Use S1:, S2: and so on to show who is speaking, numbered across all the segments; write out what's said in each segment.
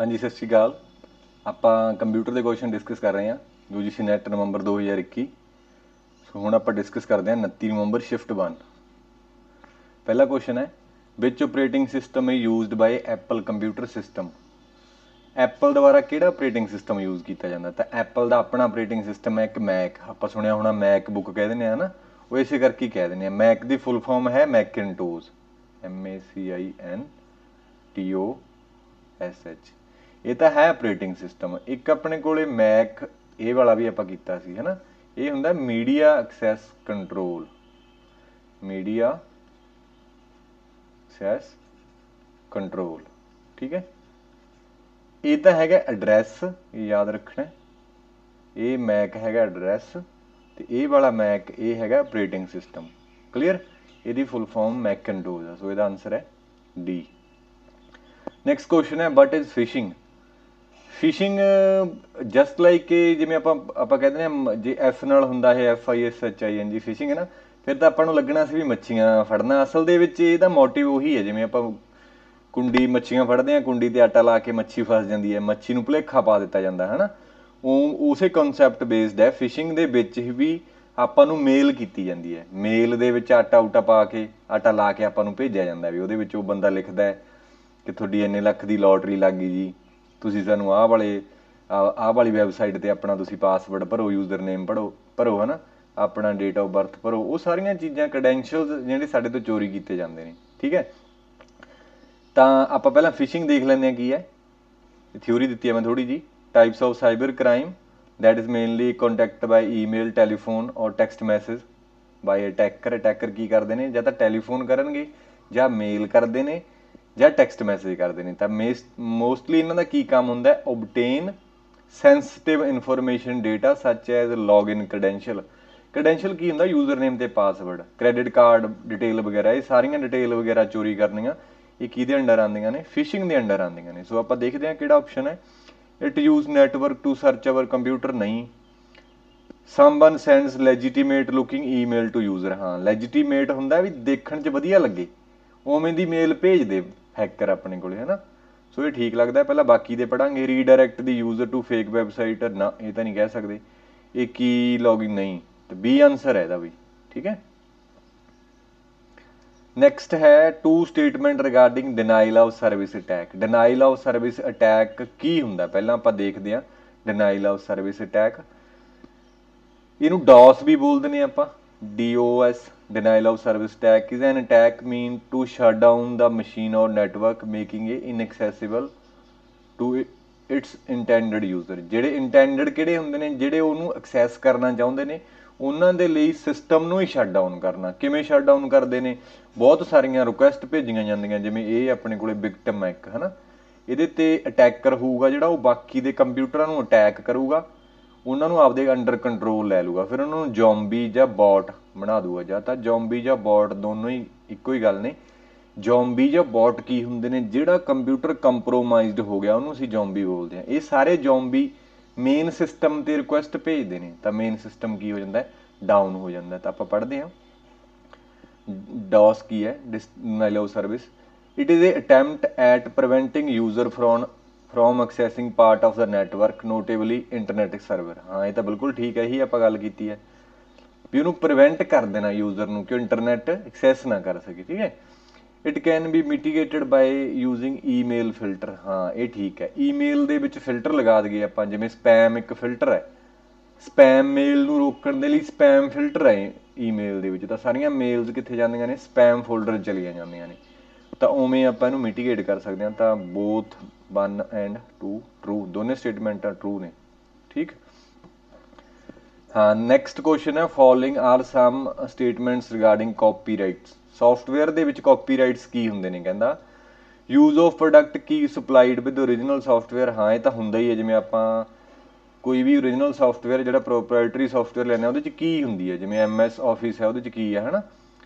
S1: हाँ जी, सत श्री अकाल। ਆਪਾਂ ਕੰਪਿਊਟਰ ਦੇ ਕੁਐਸਚਨ ਡਿਸਕਸ ਕਰ ਰਹੇ ਹਾਂ UGC ਨੈਟ ਨਵੰਬਰ 2021। ਸੋ ਹੁਣ ਆਪਾਂ ਡਿਸਕਸ ਕਰਦੇ ਹਾਂ 29 ਨਵੰਬਰ ਸ਼ਿਫਟ 1। ਪਹਿਲਾ ਕੁਐਸਚਨ ਹੈ, which operating system is used by Apple computer system. Apple ਦੁਆਰਾ ਕਿਹੜਾ ਆਪਰੇਟਿੰਗ ਸਿਸਟਮ ਯੂਜ਼ ਕੀਤਾ ਜਾਂਦਾ? ਤਾਂ ਐਪਲ ਦਾ ਆਪਣਾ ਆਪਰੇਟਿੰਗ ਸਿਸਟਮ ਹੈ ਇੱਕ ਮੈਕ। ਆਪਾਂ ਸੁਣਿਆ ਹੋਣਾ ਮੈਕ ਬੁੱਕ ਕਹਿ ਦਿੰਦੇ ਆ ਨਾ, ਉਹ ਇਸੇ ਕਰਕੇ ਹੀ ਕਹਿ ਦਿੰਦੇ ਆ। ਮੈਕ ਦੀ ਫੁੱਲ ਫਾਰਮ ਹੈ ਮੈਕਿਨਟੋਸ਼, MACINTOSH। ਇਹ ਤਾਂ ਹੈ ਆਪਰੇਟਿੰਗ ਸਿਸਟਮ। ਇੱਕ ਆਪਣੇ ਕੋਲੇ ਮੈਕ ਇਹ ਵਾਲਾ ਵੀ ਆਪਾਂ ਕੀਤਾ ਸੀ ਹੈ ਨਾ, ਇਹ ਹੁੰਦਾ media access control. Media access control, ਠੀਕ ਹੈ। ਇਹ ਤਾਂ ਹੈਗਾ ਐਡਰੈਸ, ਯਾਦ ਰੱਖਣਾ। ਇਹ ਮੈਕ ਹੈਗਾ ਐਡਰੈਸ ਤੇ ਇਹ ਵਾਲਾ ਮੈਕ ਇਹ ਹੈਗਾ ਆਪਰੇਟਿੰਗ ਸਿਸਟਮ। ਕਲੀਅਰ? ਇਹਦੀ ਫੁੱਲ ਫਾਰਮ ਮੈਕਿਨਟੋਸ਼ ਆ। ਸੋ ਇਹਦਾ ਆਨਸਰ ਹੈ ਡੀ। ਨੈਕਸਟ ਕੁਐਸਚਨ ਹੈ, what is phishing? Phishing just like ਜਿਵੇਂ ਆਪਾਂ ਕਹਿੰਦੇ ਹਾਂ, ਜੇ ਐਫ ਨਾਲ ਹੁੰਦਾ ਹੈ FISHING ਫਿਸ਼ਿੰਗ ਹੈ ਨਾ, ਫਿਰ ਤਾਂ ਆਪਾਂ ਨੂੰ ਲੱਗਣਾ ਸੀ ਵੀ ਮੱਛੀਆਂ ਫੜਨਾ। ਅਸਲ ਦੇ ਵਿੱਚ ਇਹਦਾ ਮੋਟਿਵ ਉਹੀ ਹੈ, ਜਿਵੇਂ ਆਪਾਂ ਕੁੰਡੀ ਮੱਛੀਆਂ ਫੜਦੇ ਹਾਂ, ਕੁੰਡੀ ਤੇ ਆਟਾ ਲਾ ਕੇ ਮੱਛੀ ਫਸ ਜਾਂਦੀ ਹੈ, ਮੱਛੀ ਨੂੰ ਭੁਲੇਖਾ ਪਾ ਦਿੱਤਾ ਜਾਂਦਾ ਹੈ ਨਾ। ਉਹ ਉਸੇ ਕਨਸੈਪਟ ਬੇਸਡ ਹੈ। ਫਿਸ਼ਿੰਗ ਦੇ ਵਿੱਚ ਵੀ ਆਪਾਂ ਨੂੰ ਮੇਲ ਕੀਤੀ ਜਾਂਦੀ ਹੈ। ਮੇਲ ਦੇ ਵਿੱਚ ਆਟਾ ਉਟਾ ਪਾ ਕੇ, ਆਟਾ ਲਾ ਕੇ ਆਪਾਂ ਨੂੰ ਭੇਜਿਆ ਜਾਂਦਾ ਵੀ ਉਹਦੇ ਵਿੱਚ ਉਹ ਬੰਦਾ ਲਿਖਦਾ ਹੈ ਕਿ ਤੁਹਾਡੀ ਇੰਨੇ ਲੱਖ ਦੀ ਲੋਟਰੀ ਲੱਗ ਗਈ ਜੀ, ਤੁਸੀਂ ਸਾਨੂੰ ਆਹ ਵਾਲੀ ਵੈਬਸਾਈਟ ਤੇ ਆਪਣਾ ਤੁਸੀਂ ਪਾਸਵਰਡ ਭਰੋ, ਯੂਜ਼ਰ ਨੇਮ ਭਰੋ ਹੈ ਨਾ, ਆਪਣਾ ਡੇਟ ਆਫ ਬਰਥ ਭਰੋ। ਉਹ ਸਾਰੀਆਂ ਚੀਜ਼ਾਂ ਕ੍ਰੈਡੈਂਸ਼ੀਅਲਸ ਜਿਹੜੇ ਸਾਡੇ ਤੋਂ ਚੋਰੀ ਕੀਤੇ ਜਾਂਦੇ ਨੇ, ਠੀਕ ਹੈ। ਤਾਂ ਆਪਾਂ ਪਹਿਲਾਂ ਫਿਸ਼ਿੰਗ ਦੇਖ ਲੈਂਦੇ ਹਾਂ ਕੀ ਹੈ। ਥਿਊਰੀ ਦਿੱਤੀ ਹੈ ਮੈਂ ਥੋੜੀ ਜੀ। Types of cyber crime, that is mainly contact by email, telephone ਔਰ text message by attacker. Attacker ਕੀ ਕਰਦੇ ਨੇ? ਜਾਂ ਤਾਂ ਟੈਲੀਫੋਨ ਕਰਨਗੇ, ਜਾਂ ਮੇਲ ਕਰਦੇ ਨੇ, ਜਾਂ ਟੈਕਸਟ ਮੈਸੇਜ ਕਰਦੇ ਨੇ। ਤਾਂ ਮੋਸਟਲੀ ਇਹਨਾਂ ਦਾ ਕੀ ਕੰਮ ਹੁੰਦਾ? ਓਬਟੇਨ ਸੈਂਸਿਟਿਵ ਇਨਫੋਰਮੇਸ਼ਨ ਡੇਟਾ ਸੱਚ ਐਜ਼ ਲੌਗਇਨ ਕ੍ਰੈਡੈਂਸ਼ੀਅਲ। ਕ੍ਰੈਡੈਂਸ਼ੀਅਲ ਕੀ ਹੁੰਦਾ? ਯੂਜ਼ਰ ਨੇਮ ਤੇ ਪਾਸਵਰਡ, ਕ੍ਰੈਡਿਟ ਕਾਰਡ ਡਿਟੇਲ ਵਗੈਰਾ। ਇਹ ਸਾਰੀਆਂ ਡਿਟੇਲ ਵਗੈਰਾ ਚੋਰੀ ਕਰਨੀਆਂ ਇਹ ਕਿਹਦੇ ਅੰਡਰ ਆਉਂਦੀਆਂ ਨੇ? ਫਿਸ਼ਿੰਗ ਦੇ ਅੰਡਰ ਆਉਂਦੀਆਂ ਨੇ। ਸੋ ਆਪਾਂ ਦੇਖਦੇ ਹਾਂ ਕਿਹੜਾ ਆਪਸ਼ਨ ਹੈ। It use network to search our computer, ਨਹੀਂ। Someone sends legitimate looking email to user. ਹਾਂ, ਲੈਜੀਟੀਮੇਟ ਹੁੰਦਾ ਵੀ ਦੇਖਣ 'ਚ ਵਧੀਆ ਲੱਗੇ, ਉਵੇਂ ਦੀ ਮੇਲ ਭੇਜ ਦੇ ਹੈਕਰ ਆਪਣੇ ਕੋਲੇ, ਹੈ ਨਾ। ਸੋ ਇਹ ਠੀਕ ਲੱਗਦਾ। ਪਹਿਲਾਂ ਬਾਕੀ ਦੇ ਪੜਾਂਗੇ। Redirect the user to fake website, ਨਾ ਇਹ ਤਾਂ ਨਹੀਂ ਕਹਿ ਸਕਦੇ। ਇਹ ਕੀ ਲੌਗਇਨ, ਨਹੀਂ। ਤੇ ਬੀ ਆਨਸਰ ਹੈ ਇਹਦਾ ਵੀ, ਠੀਕ ਹੈ। ਨੈਕਸਟ ਹੈ two statement regarding denial of service attack. Denial of service attack ਕੀ ਹੁੰਦਾ? ਪਹਿਲਾਂ ਆਪਾਂ ਦੇਖਦੇ ਹਾਂ ਡਿਨਾਈਲ ਆਫ ਸਰਵਿਸ ਅਟੈਕ। ਇਹਨੂੰ ਡੌਸ ਵੀ ਬੋਲਦੇ ਨੇ ਆਪਾਂ, DOS। denial of service attack is an attack mean to shut down the machine or network, making it inaccessible to its intended user। ਜਿਹੜੇ intended ਕਿਹੜੇ ਹੁੰਦੇ ਨੇ? ਜਿਹੜੇ ਉਹਨੂੰ ਐਕਸੈਸ ਕਰਨਾ ਚਾਹੁੰਦੇ ਨੇ, ਉਹਨਾਂ ਦੇ ਲਈ ਸਿਸਟਮ ਨੂੰ ਹੀ ਸ਼ਟ ਡਾਊਨ ਕਰਨਾ। ਕਿਵੇਂ ਸ਼ਟ ਡਾਊਨ ਕਰਦੇ ਨੇ? ਬਹੁਤ ਸਾਰੀਆਂ ਰਿਕੁਐਸਟ ਭੇਜੀਆਂ ਜਾਂਦੀਆਂ, ਜਿਵੇਂ ਇਹ ਆਪਣੇ ਕੋਲੇ ਵਿਕਟਮ ਹੈ ਇੱਕ, ਹੈ ਨਾ। ਇਹਦੇ ਤੇ ਅਟੈਕਰ ਹੋਊਗਾ ਜਿਹੜਾ, ਉਹ ਬਾਕੀ ਦੇ ਕੰਪਿਊਟਰਾਂ ਨੂੰ ਅਟੈਕ ਕਰੂਗਾ, ਉਹਨਾਂ ਨੂੰ ਆਪਦੇ ਅੰਡਰ ਕੰਟਰੋਲ ਲੈ ਲੂਗਾ, ਫਿਰ ਉਹਨਾਂ ਨੂੰ ਜ਼ੋਂਬੀ ਜਾਂ ਬੌਟ ਬਣਾ ਦੂਗਾ। ਜਾਂ ਤਾਂ ਜ਼ੋਂਬੀ ਜਾਂ ਬੌਟ ਦੋਨੋਂ ਹੀ ਇੱਕੋ ਹੀ ਗੱਲ ਨੇ। ਜ਼ੋਂਬੀ ਜਾਂ ਬੌਟ ਕੀ ਹੁੰਦੇ ਨੇ? ਜਿਹੜਾ ਕੰਪਿਊਟਰ ਕੰਪਰੋਮਾਈਜ਼ਡ ਹੋ ਗਿਆ ਉਹਨੂੰ ਅਸੀਂ ਜ਼ੋਂਬੀ ਬੋਲਦੇ ਹਾਂ। ਇਹ ਸਾਰੇ ਜ਼ੋਂਬੀ ਮੇਨ ਸਿਸਟਮ ਤੇ ਰਿਕੁਐਸਟ ਭੇਜਦੇ ਨੇ, ਤਾਂ ਮੇਨ ਸਿਸਟਮ ਕੀ ਹੋ ਜਾਂਦਾ? ਡਾਊਨ ਹੋ ਜਾਂਦਾ। ਤਾਂ ਆਪਾਂ ਪੜ੍ਹਦੇ ਹਾਂ DOS ਕੀ ਹੈ? Denial of service. It is a attempt at preventing user from accessing part of the network, notably internet server. ਹਾਂ, ਇਹ ਤਾਂ ਬਿਲਕੁਲ ਠੀਕ ਹੈ, ਇਹੀ ਆਪਾਂ ਗੱਲ ਕੀਤੀ ਹੈ ਵੀ ਉਹਨੂੰ ਪ੍ਰੀਵੈਂਟ ਕਰ ਦੇਣਾ ਯੂਜ਼ਰ ਨੂੰ ਕਿ ਉਹ ਇੰਟਰਨੈਟ ਐਕਸੈਸ ਨਾ ਕਰ ਸਕੇ, ਠੀਕ ਹੈ। It can be mitigated by using email filter. ਹਾਂ, ਇਹ ਠੀਕ ਹੈ। ਈਮੇਲ ਦੇ ਵਿੱਚ ਫਿਲਟਰ ਲਗਾ ਦਈਏ ਆਪਾਂ, ਜਿਵੇਂ ਸਪੈਮ ਇੱਕ ਫਿਲਟਰ ਹੈ। ਸਪੈਮ ਮੇਲ ਨੂੰ ਰੋਕਣ ਦੇ ਲਈ ਸਪੈਮ ਫਿਲਟਰ ਹੈ ਈਮੇਲ ਦੇ ਵਿੱਚ। ਤਾਂ ਸਾਰੀਆਂ ਮੇਲਸ ਕਿੱਥੇ ਜਾਂਦੀਆਂ ਨੇ? ਸਪੈਮ ਫੋਲਡਰ ਚਲੀਆਂ ਜਾਂਦੀਆਂ ਨੇ। ਤਾਂ ਉਵੇਂ ਆਪਾਂ ਇਹਨੂੰ ਮਿਟੀਗੇਟ ਕਰ ਸਕਦੇ ਹਾਂ। ਤਾਂ ਬੋਥ 1 ਐਂਡ 2 ਟਰੂ, ਦੋਨੇ ਸਟੇਟਮੈਂਟਾਂ ਟਰੂ ਨੇ, ਠੀਕ। ਹਾਂ, ਨੈਕਸਟ ਕੁਐਸਚਨ ਹੈ, following are some statements regarding copyrights. Software ਦੇ ਵਿੱਚ ਕਾਪੀਰਾਈਟਸ ਕੀ ਹੁੰਦੇ ਨੇ? ਕਹਿੰਦਾ use of product key supplied with original software. ਹਾਂ, ਇਹ ਤਾਂ ਹੁੰਦਾ ਹੀ ਹੈ। ਜਿਵੇਂ ਆਪਾਂ ਕੋਈ ਵੀ ਓਰੀਜਨਲ ਸੌਫਟਵੇਅਰ ਜਿਹੜਾ ਪ੍ਰੋਪਰਾਈਟਰੀ ਸੌਫਟਵੇਅਰ ਲੈਂਦੇ ਉਹਦੇ 'ਚ ਕੀ ਹੁੰਦੀ ਹੈ? ਜਿਵੇਂ MS ਆਫਿਸ ਹੈ, ਉਹਦੇ 'ਚ ਕੀ ਹੈ, ਹੈ ਨਾ।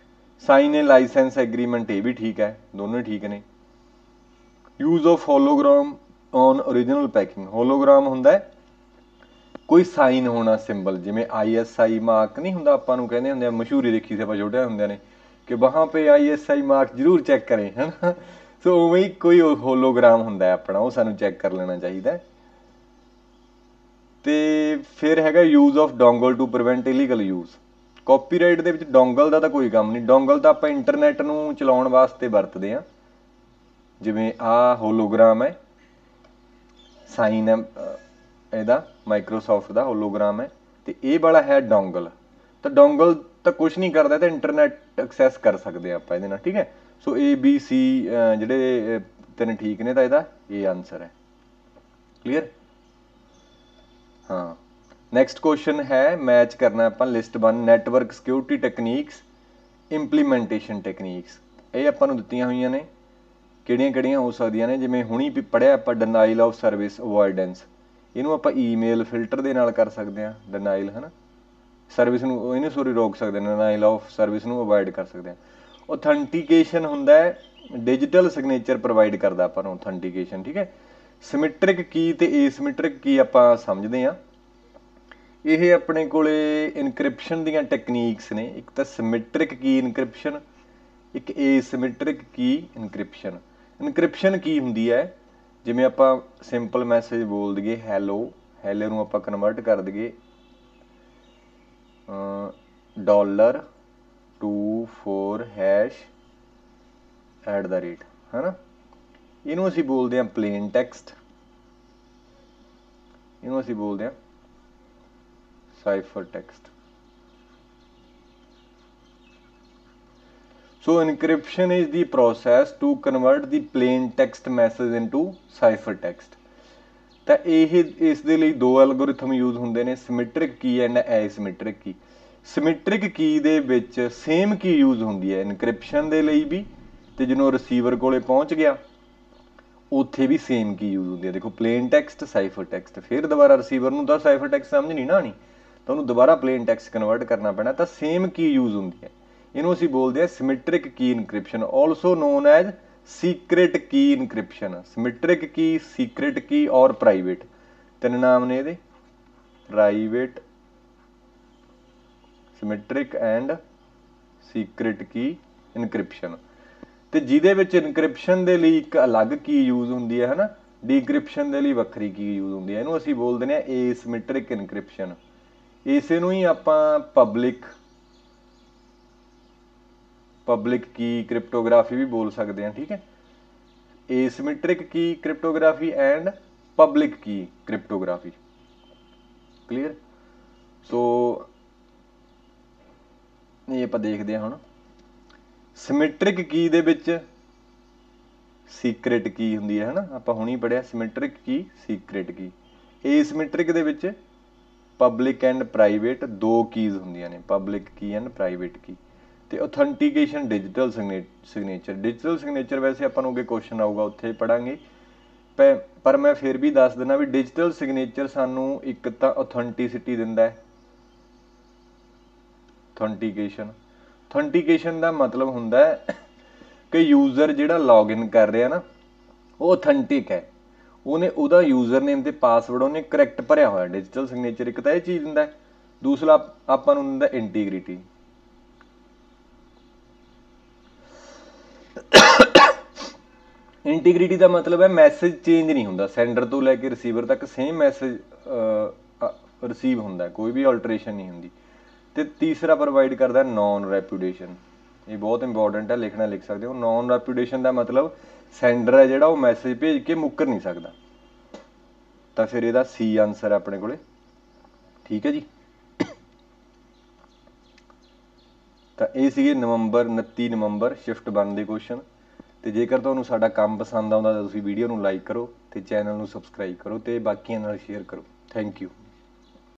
S1: ਸਾਈਨ ਏ ਲਾਇਸੈਂਸ ਐਗਰੀਮੈਂਟ, ਇਹ ਵੀ ਠੀਕ ਹੈ, ਦੋਨੋਂ ਹੀ ਠੀਕ ਨੇ। Use of hologram on original packing. Hologram ਹੁੰਦਾ ਕੋਈ ਸਾਈਨ ਹੋਣਾ ਸਿੰਬਲ, ਜਿਵੇਂ ISI ਮਾਰਕ ਨਹੀਂ ਹੁੰਦਾ, ਆਪਾਂ ਨੂੰ ਕਹਿੰਦੇ ਹੁੰਦੇ ਆ, ਮਸ਼ਹੂਰੀ ਦੇਖੀ ਸੀ ਆਪਾਂ ਛੋਟੇ ਹੁੰਦਿਆਂ ਨੇ ਕਿ ਵਹਾਂ ਪੇ ISI ਮਾਰਕ ਜ਼ਰੂਰ ਚੈੱਕ ਕਰੇ, ਹੈ ਨਾ। ਸੋ ਉਵੇਂ ਹੀ ਕੋਈ ਹੋਲੋਗ੍ਰਾਮ ਹੁੰਦਾ ਹੈ ਆਪਣਾ, ਉਹ ਸਾਨੂੰ ਚੈੱਕ ਕਰ ਲੈਣਾ ਚਾਹੀਦਾ। ਤੇ ਫਿਰ ਹੈਗਾ use of dongle to prevent illegal use. Copyright ਦੇ ਵਿੱਚ ਡੋਂਗਲ ਦਾ ਤਾਂ ਕੋਈ ਕੰਮ ਨਹੀਂ, ਡੋਂਗਲ ਤਾਂ ਆਪਾਂ ਇੰਟਰਨੈਟ ਨੂੰ ਚਲਾਉਣ ਵਾਸਤੇ ਵਰਤਦੇ ਹਾਂ। ਜਿਵੇਂ ਆਹ ਹੋਲੋਗ੍ਰਾਮ ਹੈ, ਸਾਈਨ ਹੈ ਇਹਦਾ, ਮਾਈਕਰੋਸੋਫਟ ਦਾ ਹੋਲੋਗ੍ਰਾਮ ਹੈ, ਤੇ ਇਹ ਵਾਲਾ ਹੈ ਡੋਂਗਲ। ਤਾਂ ਡੋਂਗਲ ਤਾਂ ਕੁਛ ਨਹੀਂ ਕਰਦਾ, ਤਾਂ ਇੰਟਰਨੈਟ ਐਕਸੈਸ ਕਰ ਸਕਦੇ ਹਾਂ ਆਪਾਂ ਇਹਦੇ ਨਾਲ, ਠੀਕ ਹੈ। ਸੋ ABC ਜਿਹੜੇ ਤਿੰਨ ਠੀਕ ਨੇ, ਤਾਂ ਇਹਦਾ ਇਹ ਆਨਸਰ ਹੈ। ਕਲੀਅਰ? ਹਾਂ, ਨੈਕਸਟ ਕੁਐਸਚਨ ਹੈ, ਮੈਚ ਕਰਨਾ ਆਪਾਂ list 1 network security techniques implementation techniques. ਇਹ ਆਪਾਂ ਨੂੰ ਦਿੱਤੀਆਂ ਹੋਈਆਂ ਨੇ, ਕਿਹੜੀਆਂ ਕਿਹੜੀਆਂ ਹੋ ਸਕਦੀਆਂ ਨੇ। ਜਿਵੇਂ ਹੁਣੀ ਪੜ੍ਹਿਆ ਆਪਾਂ ਡਿਨਾਈਲ ਆਫ ਸਰਵਿਸ ਅਵੋਇਡੈਂਸ, ਇਹਨੂੰ ਆਪਾਂ ਈਮੇਲ ਫਿਲਟਰ ਦੇ ਨਾਲ ਕਰ ਸਕਦੇ ਹਾਂ। ਡਿਨਾਈਲ ਹੈ ਨਾ, ਸਰਵਿਸ ਨੂੰ ਇਹਨੂੰ ਸੋਰੀ ਰੋਕ ਸਕਦੇ ਹਾਂ, ਡਿਨਾਈਲ ਆਫ ਸਰਵਿਸ ਨੂੰ ਅਵੋਇਡ ਕਰ ਸਕਦੇ ਹਾਂ। ਔਥੈਂਟੀਕੇਸ਼ਨ ਹੁੰਦਾ ਹੈ, ਡਿਜੀਟਲ ਸਿਗਨੇਚਰ ਪ੍ਰੋਵਾਈਡ ਕਰਦਾ ਆਪਾਂ ਨੂੰ ਔਥੈਂਟੀਕੇਸ਼ਨ, ਠੀਕ ਹੈ। ਸਿਮੈਟ੍ਰਿਕ ਕੀ ਤੇ ਏਸਿਮੈਟ੍ਰਿਕ ਕੀ ਆਪਾਂ ਸਮਝਦੇ ਹਾਂ। ਇਹ ਆਪਣੇ ਕੋਲੇ ਇਨਕ੍ਰਿਪਸ਼ਨ ਦੀਆਂ ਟੈਕਨੀਕਸ ਨੇ, ਇੱਕ ਤਾਂ ਸਿਮੈਟ੍ਰਿਕ ਕੀ ਇਨਕ੍ਰਿਪਸ਼ਨ, ਇੱਕ ਏਸਿਮੈਟ੍ਰਿਕ ਕੀ ਇਨਕ੍ਰਿਪਸ਼ਨ। ਇਨਕ੍ਰਿਪਸ਼ਨ ਕੀ ਹੁੰਦੀ ਹੈ, ਜਿਵੇਂ ਆਪਾਂ ਸਿੰਪਲ ਮੈਸੇਜ ਬੋਲ ਦਈਏ ਹੈਲੋ, ਹੈਲੋ ਨੂੰ ਆਪਾਂ ਕਨਵਰਟ ਕਰ ਦਈਏ $24# ਹੈ ਨਾ, ਇਹਨੂੰ ਅਸੀਂ ਬੋਲਦੇ ਹਾਂ ਪਲੇਨ ਟੈਕਸਟ, ਇਹਨੂੰ ਅਸੀਂ ਬੋਲਦੇ ਹਾਂ cipher text. So encryption is the process to convert the plain text message into cipher text. ਤਾਂ ਇਹ ਇਸ ਦੇ ਲਈ ਦੋ ਐਲਗੋਰਿਥਮ ਯੂਜ਼ ਹੁੰਦੇ ਨੇ, symmetric key and asymmetric key. Symmetric key ਦੇ ਵਿੱਚ ਸੇਮ ਕੀ ਯੂਜ਼ ਹੁੰਦੀ ਹੈ ਇਨਕ੍ਰਿਪਸ਼ਨ ਦੇ ਲਈ ਵੀ, ਤੇ ਜਦੋਂ ਰਿਸੀਵਰ ਕੋਲੇ ਪਹੁੰਚ ਗਿਆ ਉੱਥੇ ਵੀ ਸੇਮ ਕੀ ਯੂਜ਼ ਹੁੰਦੀ ਹੈ। ਦੇਖੋ ਪਲੇਨ ਟੈਕਸਟ, ਸਾਈਫਰ ਟੈਕਸਟ, ਫਿਰ ਦੁਬਾਰਾ ਰਿਸੀਵਰ ਨੂੰ ਤਾਂ ਸਾਈਫਰ ਟੈਕਸਟ ਸਮਝ ਨਹੀਂ ਨਾ ਆਉਣੀ, ਤਾਂ ਉਹਨੂੰ ਦੁਬਾਰਾ ਪਲੇਨ ਟੈਕਸਟ ਕਨਵਰਟ ਕਰਨਾ ਪੈਣਾ, ਤਾਂ ਸੇਮ ਕੀ ਯੂਜ਼ ਹੁੰਦੀ ਹੈ। ਇਹਨੂੰ ਅਸੀਂ ਬੋਲਦੇ ਹਾਂ symmetric key encryption, also known as secret key encryption. Symmetric key, secret key ਔਰ ਪ੍ਰਾਈਵੇਟ, ਤਿੰਨ ਨਾਮ ਨੇ ਇਹਦੇ, private, symmetric and secret key encryption. ਤੇ ਜਿਹਦੇ ਵਿੱਚ ਇਨਕ੍ਰਿਪਸ਼ਨ ਦੇ ਲਈ ਇੱਕ ਅਲੱਗ ਕੀ ਯੂਜ਼ ਹੁੰਦੀ ਹੈ ਨਾ, ਡੀਕ੍ਰਿਪਸ਼ਨ ਦੇ ਲਈ ਵੱਖਰੀ ਕੀ ਯੂਜ਼ ਹੁੰਦੀ ਹੈ, ਇਹਨੂੰ ਅਸੀਂ ਬੋਲ ਦਿੰਦੇ ਹਾਂ ਏਸਿਮੈਟ੍ਰਿਕ ਇਨਕ੍ਰਿਪਸ਼ਨ। ਇਸੇ ਨੂੰ ਹੀ ਆਪਾਂ ਪਬਲਿਕ ਕੀ ਕ੍ਰਿਪਟੋਗ੍ਰਾਫੀ ਵੀ ਬੋਲ ਸਕਦੇ ਹਾਂ, ਠੀਕ ਹੈ। ਏਸਿਮੈਟ੍ਰਿਕ ਕੀ ਕ੍ਰਿਪਟੋਗ੍ਰਾਫੀ ਐਂਡ ਪਬਲਿਕ ਕੀ ਕ੍ਰਿਪਟੋਗ੍ਰਾਫੀ। ਕਲੀਅਰ? ਸੋ ਇਹ ਆਪਾਂ ਦੇਖਦੇ ਹਾਂ ਹੁਣ। ਸਿਮੈਟ੍ਰਿਕ ਕੀ ਦੇ ਵਿੱਚ ਸੀਕ੍ਰੇਟ ਕੀ ਹੁੰਦੀ ਹੈ ਨਾ, ਆਪਾਂ ਹੁਣੀ ਪੜ੍ਹਿਆ ਸਿਮੈਟ੍ਰਿਕ ਕੀ, ਸੀਕ੍ਰੇਟ ਕੀ। ਏਸਿਮੈਟ੍ਰਿਕ ਦੇ ਵਿੱਚ ਪਬਲਿਕ ਐਂਡ ਪ੍ਰਾਈਵੇਟ ਦੋ ਕੀਜ਼ ਹੁੰਦੀਆਂ ਨੇ, ਪਬਲਿਕ ਕੀ ਐਂਡ ਪ੍ਰਾਈਵੇਟ ਕੀ। ਤੇ authentication digital signature. Digital signature ਵੈਸੇ ਆਪਾਂ ਨੂੰ ਅੱਗੇ ਕੁਐਸਚਨ ਆਊਗਾ ਉੱਥੇ ਪੜਾਂਗੇ, ਪਰ ਮੈਂ ਫਿਰ ਵੀ ਦੱਸ ਦਿੰਦਾ ਵੀ ਡਿਜੀਟਲ ਸਿਗਨੇਚਰ ਸਾਨੂੰ ਇੱਕ ਤਾਂ ਔਥੈਂਟਿਸਿਟੀ ਦਿੰਦਾ ਹੈ। ਔਥੈਂਟੀਕੇਸ਼ਨ ਦਾ ਮਤਲਬ ਹੁੰਦਾ ਹੈ ਕਿ ਯੂਜ਼ਰ ਜਿਹੜਾ ਲੌਗਇਨ ਕਰ ਰਿਹਾ ਨਾ ਉਹ ਔਥੈਂਟਿਕ ਹੈ, ਉਹਦਾ ਯੂਜ਼ਰ ਨੇਮ ਤੇ ਪਾਸਵਰਡ ਉਹਨੇ ਕਰੈਕਟ ਭਰਿਆ ਹੋਇਆ। ਡਿਜੀਟਲ ਸਿਗਨੇਚਰ ਇੱਕ ਤਾਂ ਇਹ ਚੀਜ਼ ਦਿੰਦਾ, ਦੂਸਰਾ ਆਪਾਂ ਨੂੰ ਦਿੰਦਾ ਇੰਟੀਗ੍ਰਿਟੀ। ਇੰਟੀਗ੍ਰਿਟੀ ਦਾ ਮਤਲਬ ਹੈ ਮੈਸੇਜ ਚੇਂਜ ਨਹੀਂ ਹੁੰਦਾ, ਸੈਂਡਰ ਤੋਂ ਲੈ ਕੇ ਰਿਸੀਵਰ ਤੱਕ ਸੇਮ ਮੈਸੇਜ ਰਿਸੀਵ ਹੁੰਦਾ, ਕੋਈ ਵੀ ਆਲਟਰੇਸ਼ਨ ਨਹੀਂ ਹੁੰਦੀ। ਤੇ ਤੀਸਰਾ ਪ੍ਰੋਵਾਈਡ ਕਰਦਾ ਨੌਨ ਰੈਪੂਟੇਸ਼ਨ। ਇਹ ਬਹੁਤ ਇੰਪੋਰਟੈਂਟ ਹੈ, ਲਿਖਣਾ ਲਿਖ ਸਕਦੇ ਹੋ। ਨੌਨ ਰੈਪੂਟੇਸ਼ਨ ਦਾ ਮਤਲਬ ਸੈਂਡਰ ਹੈ ਜਿਹੜਾ ਉਹ ਮੈਸੇਜ ਭੇਜ ਕੇ ਮੁੱਕਰ ਨਹੀਂ ਸਕਦਾ। ਤਾਂ ਫਿਰ ਇਹਦਾ ਸੀ ਆਨਸਰ ਹੈ ਆਪਣੇ ਕੋਲੇ, ਠੀਕ ਹੈ ਜੀ। ਤਾਂ ਇਹ ਸੀਗੇ 29 ਨਵੰਬਰ ਸ਼ਿਫਟ 1 ਦੇ ਕੁਐਸਚਨ। ਤੇ ਜੇਕਰ ਤੁਹਾਨੂੰ ਸਾਡਾ ਕੰਮ ਪਸੰਦ ਆਉਂਦਾ ਤਾਂ ਤੁਸੀਂ ਵੀਡੀਓ ਨੂੰ ਲਾਈਕ ਕਰੋ ਤੇ ਚੈਨਲ ਨੂੰ ਸਬਸਕ੍ਰਾਈਬ ਕਰੋ ਤੇ ਬਾਕੀਆਂ ਨਾਲ ਸ਼ੇਅਰ ਕਰੋ। Thank you.